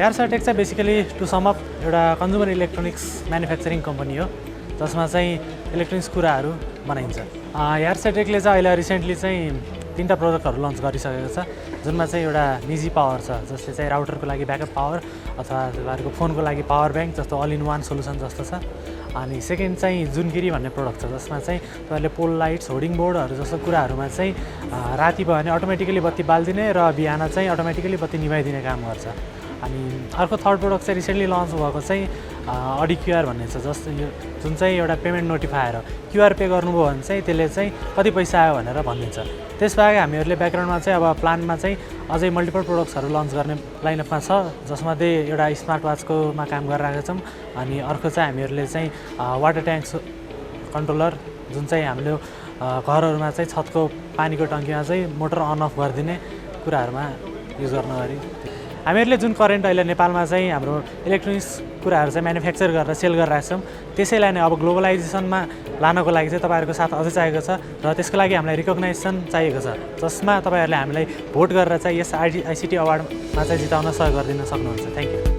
यार्सा take चाहिँ basically to sum up एउटा consumer electronics manufacturing company हो जसमा चाहिँ इलेक्ट्रोनिक्स कुराहरू बनाइन्छ। यार्सा टेकले चाहिँ अहिले रिसेन्टली चाहिँ 3टा प्रोडक्टहरू लन्च गरिसकेको छ जुनमा चाहिँ एउटा निजी पावर छ जसले चाहिँ राउटरको लागि ब्याकअप पावर अथवा तपाईँहरूको फोनको लागि पावर ब्याङ्क जस्तो अल इन वान सोल्युसन जस्तो छ। अनि सेकेन्ड चाहिँ जुनगिरी भन्ने प्रोडक्ट छ जसमा चाहिँ तपाईँहरूले पोल लाइट्स होर्डिङ बोर्डहरू जस्तो कुराहरूमा चाहिँ राति भयो भने अटोमेटिकली बत्ती बालिदिने र बिहान चाहिँ अटोमेटिकली बत्ती निभाइदिने काम गर्छ। अनि अर्को थर्ड प्रोडक्ट चाहिँ रिसेन्टली लन्च भएको चाहिँ अडी क्युआर भन्ने छ जस्तो यो जुन चाहिँ एउटा पेमेन्ट नोटिफायर हो। क्युआर पे गर्नुभयो भने चाहिँ त्यसले चाहिँ कति पैसा आयो भनेर भनिदिन्छ। त्यसबाहेक हामीहरूले ब्याकग्राउन्डमा चाहिँ अब प्लानमा चाहिँ अझै मल्टिपल प्रोडक्ट्सहरू लन्च गर्ने लाइनअपमा छ जसमध्ये एउटा स्मार्ट वाचकोमा काम गरिरहेका छौँ। अनि अर्को चाहिँ हामीहरूले चाहिँ वाटर ट्याङ्क कन्ट्रोलर जुन चाहिँ हामीले घरहरूमा चाहिँ छतको पानीको टङ्कीमा चाहिँ मोटर अन अफ गरिदिने कुराहरूमा युज गर्न गरी हामीहरूले जुन करेन्ट अहिले नेपालमा चाहिँ हाम्रो इलेक्ट्रोनिक्स कुराहरू चाहिँ म्यानुफ्याक्चर गरेर सेल गरिरहेको छौँ त्यसैलाई नै अब ग्लोबलाइजेसनमा लानको लागि चाहिँ तपाईँहरूको साथ अझै चाहिएको छ र त्यसको लागि हामीलाई रिकग्नाइजेसन चाहिएको छ जसमा तपाईँहरूले हामीलाई भोट गरेर चाहिँ यस ICT अवार्डमा चाहिँ जिताउन सहयोग गरिदिन सक्नुहुन्छ। Thank you.